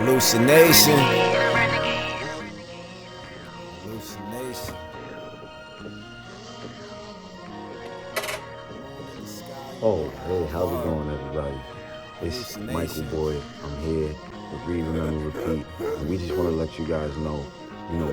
Hallucination. Hallucination. Oh, hey, how's it going, everybody? It's Michael Hallucination. Boyd. I'm here with Read, Remember, Repeat, and we just want to let you guys know,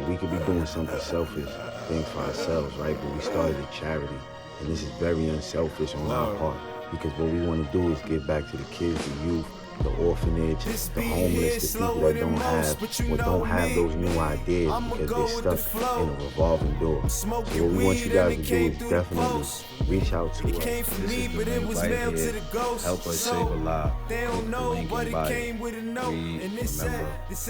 we could be doing something selfish, things for ourselves, right? But we started a charity, and this is very unselfish on our part because what we want to do is give back to the kids, the youth, the orphanage, the homeless, the people that don't have those new ideas because they're stuck in a revolving door. So what we want you guys to do is definitely reach out to us. This is the link right here. Help us save a life. Click the link in bio. Read, remember, repeat.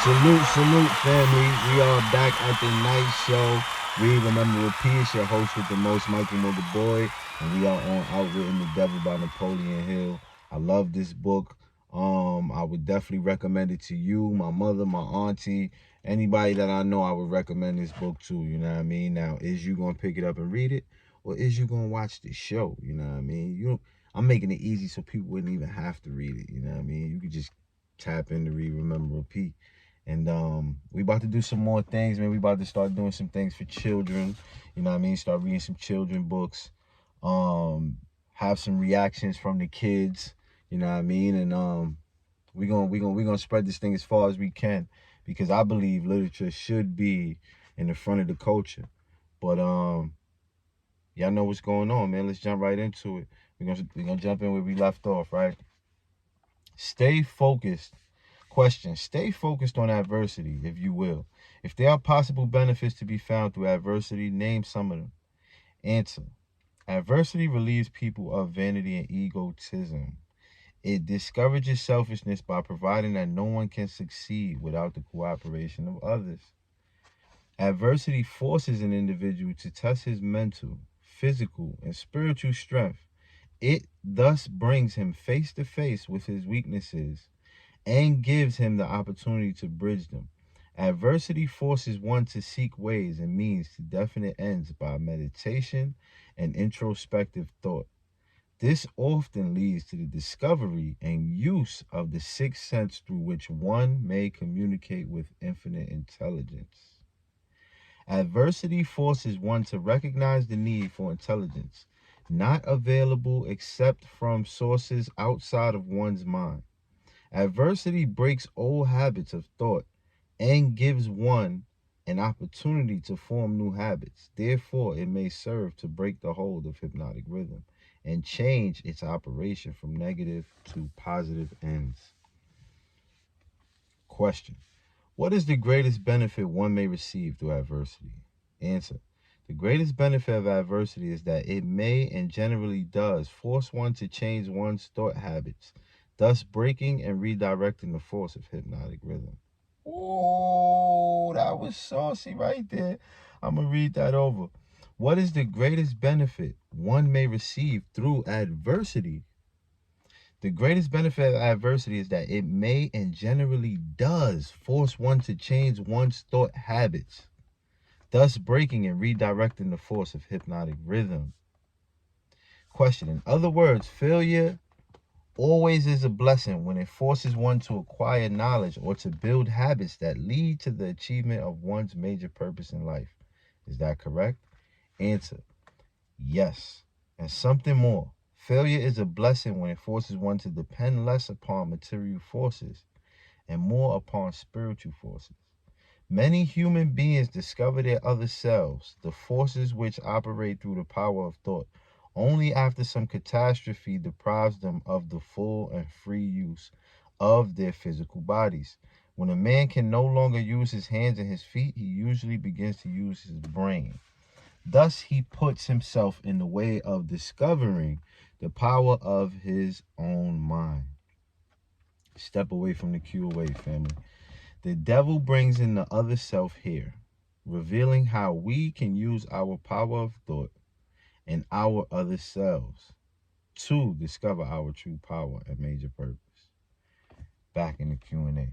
Salute, family. We are back at the night show. Read, remember, repeat. It's your host with the most, Michael Boy, and we are on Outwitting the Devil by Napoleon Hill. I love this book. I would definitely recommend it to you, my mother, my auntie, anybody that I know. I would recommend this book to. You know what I mean? Now, is you gonna pick it up and read it, or is you gonna watch the show? You know what I mean? I'm making it easy so people wouldn't even have to read it. You know what I mean? You could just tap in to read, remember, repeat. And we about to do some more things, man. We about to start doing some things for children. You know what I mean? Start reading some children books. Have some reactions from the kids. You know what I mean? And we gonna spread this thing as far as we can, because I believe literature should be in the front of the culture. But y'all know what's going on, man. Let's jump right into it. We're gonna jump in where we left off, right? Stay focused. Question: stay focused on adversity, if you will. If there are possible benefits to be found through adversity, name some of them. Answer: adversity relieves people of vanity and egotism. It discourages selfishness by providing that no one can succeed without the cooperation of others. Adversity forces an individual to test his mental, physical, and spiritual strength. It thus brings him face to face with his weaknesses and gives him the opportunity to bridge them. Adversity forces one to seek ways and means to definite ends by meditation and introspective thought. This often leads to the discovery and use of the sixth sense through which one may communicate with infinite intelligence. Adversity forces one to recognize the need for intelligence, not available except from sources outside of one's mind. Adversity breaks old habits of thought and gives one an opportunity to form new habits. Therefore, it may serve to break the hold of hypnotic rhythm and change its operation from negative to positive ends. Question: what is the greatest benefit one may receive through adversity? Answer: the greatest benefit of adversity is that it may and generally does force one to change one's thought habits, thus breaking and redirecting the force of hypnotic rhythm. Oh, that was saucy right there. I'm going to read that over. What is the greatest benefit one may receive through adversity? The greatest benefit of adversity is that it may and generally does force one to change one's thought habits, thus breaking and redirecting the force of hypnotic rhythm. Question: in other words, failure always is a blessing when it forces one to acquire knowledge or to build habits that lead to the achievement of one's major purpose in life. Is that correct? Answer: yes. And something more. Failure is a blessing when it forces one to depend less upon material forces and more upon spiritual forces. Many human beings discover their other selves, the forces which operate through the power of thought, only after some catastrophe deprives them of the full and free use of their physical bodies. When a man can no longer use his hands and his feet, he usually begins to use his brain. Thus, he puts himself in the way of discovering the power of his own mind. Step away from the QA, family. The devil brings in the other self here, revealing how we can use our power of thought and our other selves to discover our true power and major purpose. Back in the Q&A.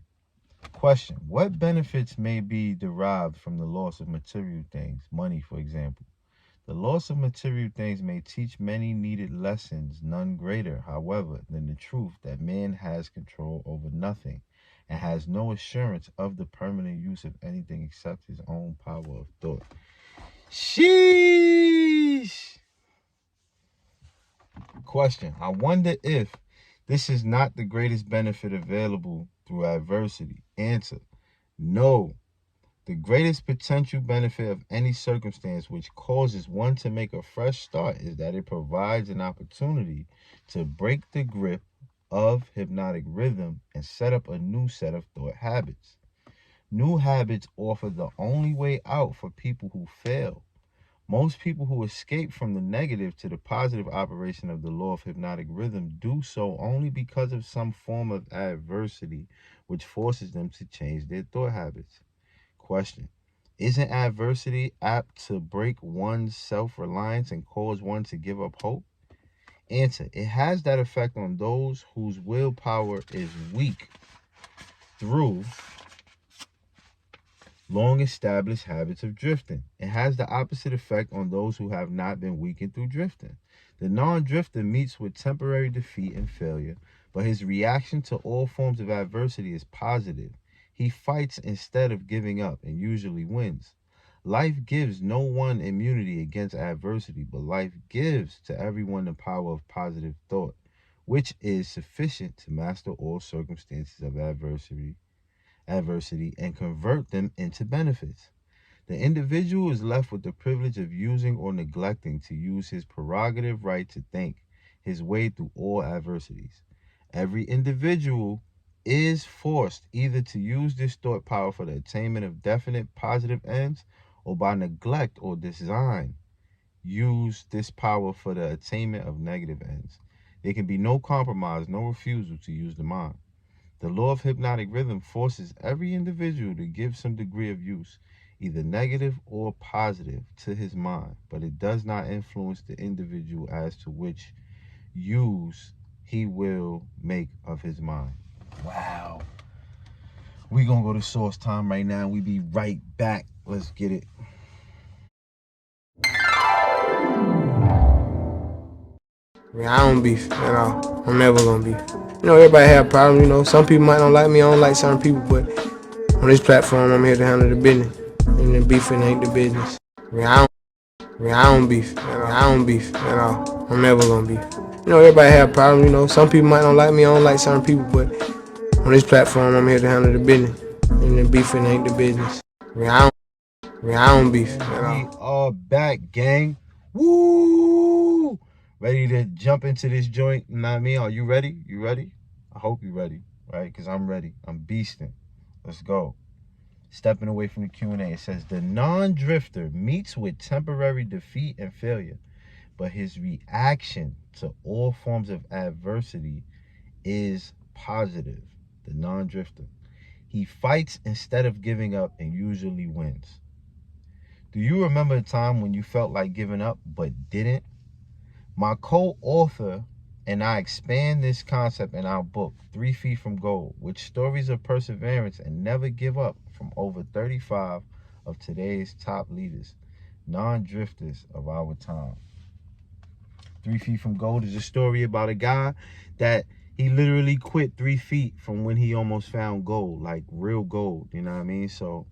Question: what benefits may be derived from the loss of material things, money, for example? The loss of material things may teach many needed lessons, none greater, however, than the truth that man has control over nothing and has no assurance of the permanent use of anything except his own power of thought. Sheesh! Question. I wonder if this is not the greatest benefit available through adversity. Answer. No. The greatest potential benefit of any circumstance which causes one to make a fresh start is that it provides an opportunity to break the grip of hypnotic rhythm and set up a new set of thought habits. New habits offer the only way out for people who fail. Most people who escape from the negative to the positive operation of the law of hypnotic rhythm do so only because of some form of adversity which forces them to change their thought habits. Question. Isn't adversity apt to break one's self-reliance and cause one to give up hope? Answer. It has that effect on those whose willpower is weak through long-established habits of drifting. It has the opposite effect on those who have not been weakened through drifting. The non-drifter meets with temporary defeat and failure, but his reaction to all forms of adversity is positive. He fights instead of giving up and usually wins. Life gives no one immunity against adversity, but life gives to everyone the power of positive thought, which is sufficient to master all circumstances of adversity and convert them into benefits. The individual is left with the privilege of using or neglecting to use his prerogative right to think his way through all adversities. Every individual is forced either to use this thought power for the attainment of definite positive ends or by neglect or design use this power for the attainment of negative ends. There can be no compromise, no refusal to use the mind. The law of hypnotic rhythm forces every individual to give some degree of use, either negative or positive, to his mind, but it does not influence the individual as to which use he will make of his mind. Wow. We gonna go to source time right now. We be right back. Let's get it. I don't beef at all. I'm never gonna beef. Everybody have problems. Some people might not like me. I don't like certain people, but on this platform, I'm here to handle the business. And the beefing ain't the business. I don't beef. I don't beef at all. I'm never gonna beef. Everybody have problems. Some people might not like me. I don't like certain people, but on this platform, I'm here to handle the business. And the beefing ain't the business. I don't beef at all. We are back, gang. Woo! Ready to jump into this joint? You know what I mean? Are you ready? You ready? I hope you're ready, right? Because I'm ready. I'm beasting. Let's go. Stepping away from the Q&A. It says, the non-drifter meets with temporary defeat and failure, but his reaction to all forms of adversity is positive. The non-drifter. He fights instead of giving up and usually wins. Do you remember a time when you felt like giving up but didn't? My co-author and I expand this concept in our book, 3 Feet from Gold, with stories of perseverance and never give up from over 35 of today's top leaders, non-drifters of our time. 3 Feet from Gold is a story about a guy that he literally quit 3 feet from when he almost found gold, like real gold, you know what I mean? So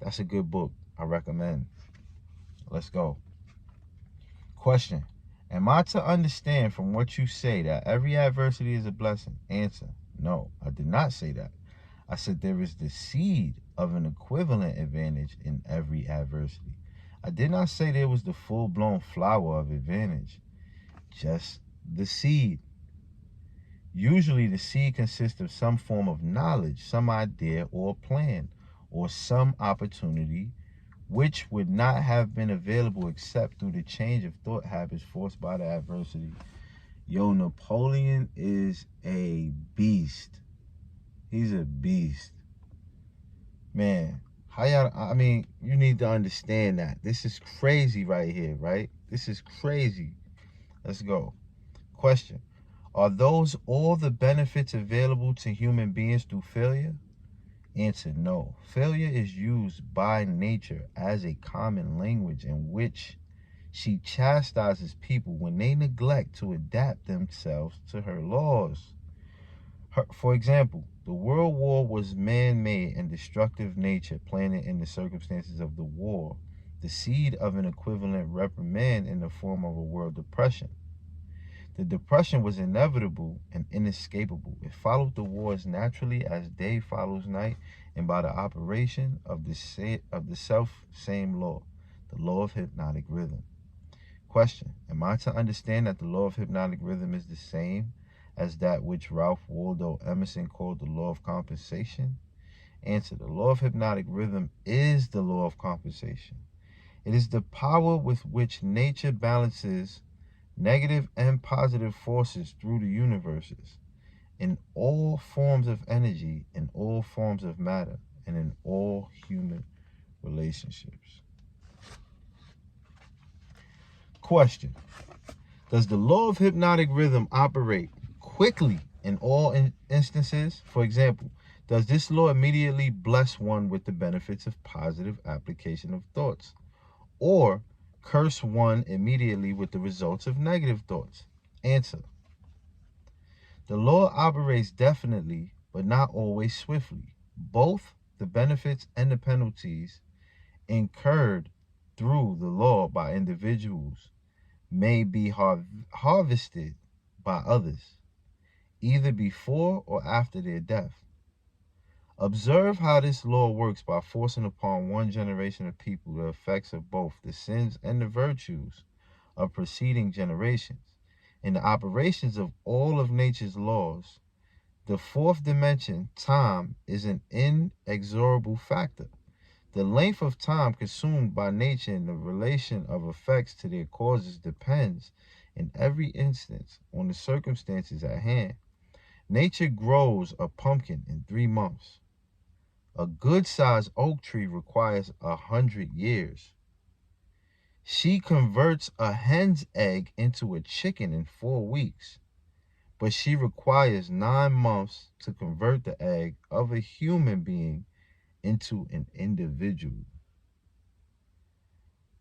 that's a good book. I recommend. Let's go. Question. Am I to understand from what you say that every adversity is a blessing? Answer. No, I did not say that. I said there is the seed of an equivalent advantage in every adversity. I did not say there was the full-blown flower of advantage. Just the seed. Usually the seed consists of some form of knowledge, some idea or plan, or some opportunity which would not have been available except through the change of thought habits forced by the adversity. Yo, Napoleon is a beast. He's a beast. Man, you need to understand that. This is crazy right here, right? This is crazy. Let's go. Question. Are those all the benefits available to human beings through failure? Answer, no. Failure is used by nature as a common language in which She chastises people when they neglect to adapt themselves to her laws. For example, the world war was man-made and destructive nature planted in the circumstances of the war, the seed of an equivalent reprimand in the form of a world depression. The depression was inevitable and inescapable. It followed the wars naturally as day follows night, and by the operation of the self-same law, the law of hypnotic rhythm. Question: am I to understand that the law of hypnotic rhythm is the same as that which Ralph Waldo Emerson called the law of compensation? Answer: the law of hypnotic rhythm is the law of compensation. It is the power with which nature balances negative and positive forces through the universes, in all forms of energy, in all forms of matter, and in all human relationships. Question: does the law of hypnotic rhythm operate quickly in all instances? For example, does this law immediately bless one with the benefits of positive application of thoughts, or curse one immediately with the results of negative thoughts? Answer: the law operates definitely, but not always swiftly. Both the benefits and the penalties incurred through the law by individuals may be harvested by others, either before or after their death. Observe how this law works by forcing upon one generation of people the effects of both the sins and the virtues of preceding generations. In the operations of all of nature's laws, the fourth dimension, time, is an inexorable factor. The length of time consumed by nature and the relation of effects to their causes depends, in every instance, on the circumstances at hand. Nature grows a pumpkin in 3 months. A good-sized oak tree requires 100 years. She converts a hen's egg into a chicken in 4 weeks, but she requires 9 months to convert the egg of a human being into an individual.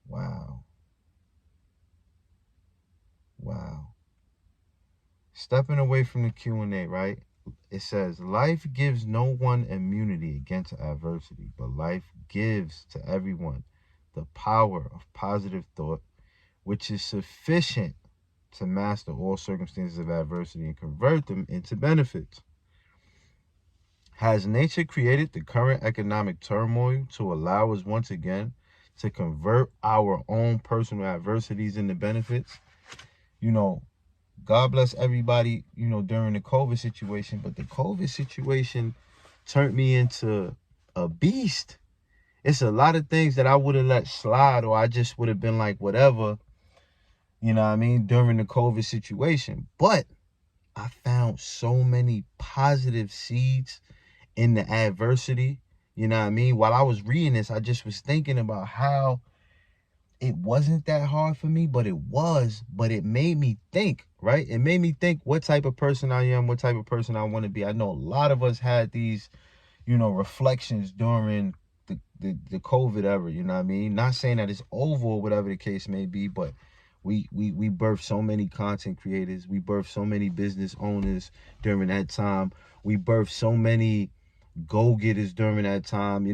Wow. Wow. Stepping away from the Q&A, right? It says, life gives no one immunity against adversity, but life gives to everyone the power of positive thought, which is sufficient to master all circumstances of adversity and convert them into benefits. Has nature created the current economic turmoil to allow us once again to convert our own personal adversities into benefits? You know, God bless everybody, during the COVID situation, but the COVID situation turned me into a beast. It's a lot of things that I would have let slide, or I just would have been like, whatever, during the COVID situation. But I found so many positive seeds in the adversity, While I was reading this, I just was thinking about how it wasn't that hard for me, but it made me think, right? It made me think what type of person I am, what type of person I want to be. I know a lot of us had these, reflections during the COVID era, Not saying that it's over or whatever the case may be, but we birthed so many content creators. We birthed so many business owners during that time. We birthed so many go-getters during that time,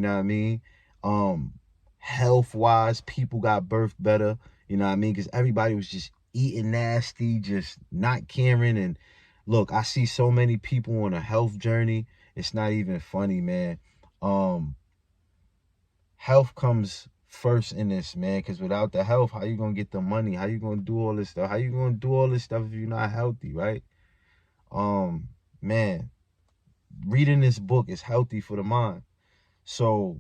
Health-wise, people got birthed better, because everybody was just eating nasty, just not caring. And look, I see so many people on a health journey. It's not even funny, man. Health comes first in this, man, because without the health, how you gonna get the money? How you gonna do all this stuff? How you gonna do all this stuff if you're not healthy, right? Man, reading this book is healthy for the mind. So,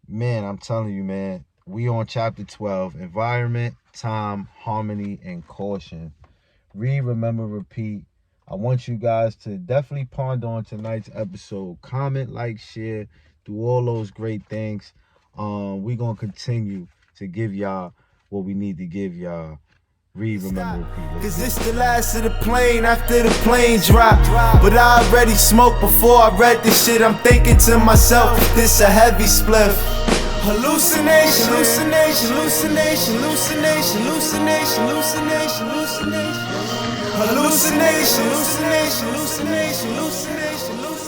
man, I'm telling you, man, we on chapter 12, environment, time, harmony, and caution. Read, remember, repeat. I want you guys to definitely ponder on tonight's episode. Comment, like, share, do all those great things. We're going to continue to give y'all what we need to give y'all. Read, remember, repeat. Cause it's the last of the plane after the plane dropped. But I already smoked before I read this shit. I'm thinking to myself, this a heavy spliff. Hallucination, hallucination, hallucination, hallucination, hallucination, hallucination, hallucination, hallucination, hallucination, hallucination, hallucination, hallucination.